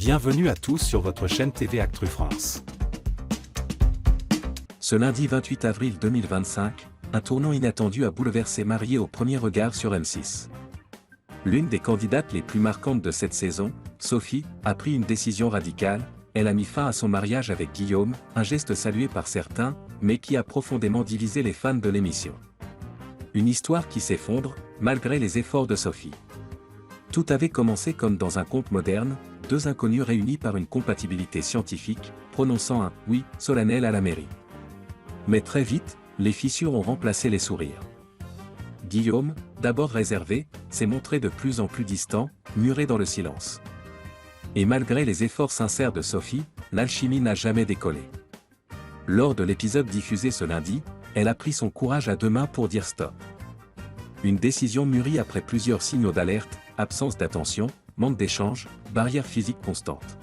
Bienvenue à tous sur votre chaîne TV Actu France. Ce lundi 28 avril 2025, un tournant inattendu a bouleversé Mariée au premier regard sur M6. L'une des candidates les plus marquantes de cette saison, Sophie, a pris une décision radicale. Elle a mis fin à son mariage avec Guillaume, un geste salué par certains, mais qui a profondément divisé les fans de l'émission. Une histoire qui s'effondre, malgré les efforts de Sophie. Tout avait commencé comme dans un conte moderne, deux inconnus réunis par une compatibilité scientifique, prononçant un « oui » solennel à la mairie. Mais très vite, les fissures ont remplacé les sourires. Guillaume, d'abord réservé, s'est montré de plus en plus distant, muré dans le silence. Et malgré les efforts sincères de Sophie, l'alchimie n'a jamais décollé. Lors de l'épisode diffusé ce lundi, elle a pris son courage à deux mains pour dire stop. Une décision mûrie après plusieurs signaux d'alerte, absence d'attention, manque d'échange, barrière physique constante.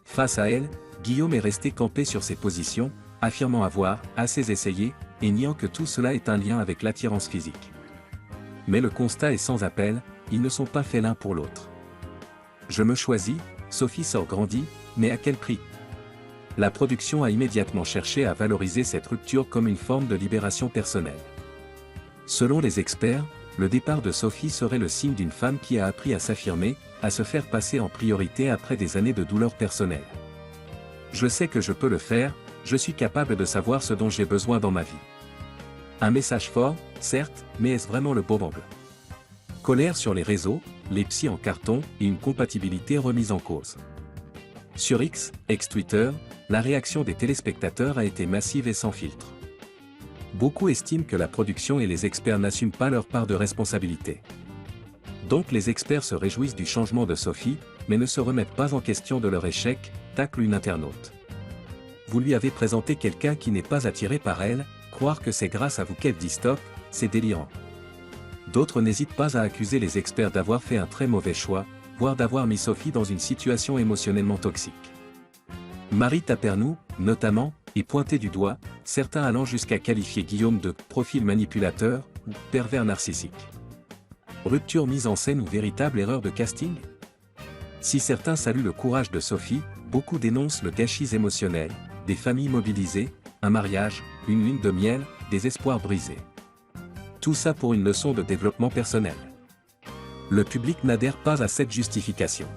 Face à elle, Guillaume est resté campé sur ses positions, affirmant avoir assez essayé, et niant que tout cela ait un lien avec l'attirance physique. Mais le constat est sans appel, ils ne sont pas faits l'un pour l'autre. Je me choisis, Sophie sort grandie, mais à quel prix? La production a immédiatement cherché à valoriser cette rupture comme une forme de libération personnelle. Selon les experts, le départ de Sophie serait le signe d'une femme qui a appris à s'affirmer, à se faire passer en priorité après des années de douleur personnelle. Je sais que je peux le faire, je suis capable de savoir ce dont j'ai besoin dans ma vie. Un message fort, certes, mais est-ce vraiment le bon angle? Colère sur les réseaux, les psys en carton et une compatibilité remise en cause. Sur X, ex-Twitter, la réaction des téléspectateurs a été massive et sans filtre. Beaucoup estiment que la production et les experts n'assument pas leur part de responsabilité. Donc les experts se réjouissent du changement de Sophie, mais ne se remettent pas en question de leur échec, tacle une internaute. Vous lui avez présenté quelqu'un qui n'est pas attiré par elle, croire que c'est grâce à vous qu'elle dit stop, c'est délirant. D'autres n'hésitent pas à accuser les experts d'avoir fait un très mauvais choix, voire d'avoir mis Sophie dans une situation émotionnellement toxique. Marie Tapernou, notamment, est pointée du doigt, certains allant jusqu'à qualifier Guillaume de « profil manipulateur » ou « pervers narcissique ». Rupture mise en scène ou véritable erreur de casting? Si certains saluent le courage de Sophie, beaucoup dénoncent le gâchis émotionnel, des familles mobilisées, un mariage, une lune de miel, des espoirs brisés. Tout ça pour une leçon de développement personnel. Le public n'adhère pas à cette justification.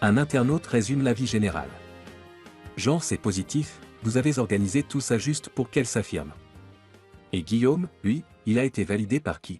Un internaute résume l'avis général. Genre c'est positif, vous avez organisé tout ça juste pour qu'elle s'affirme. Et Guillaume, lui, il a été validé par qui?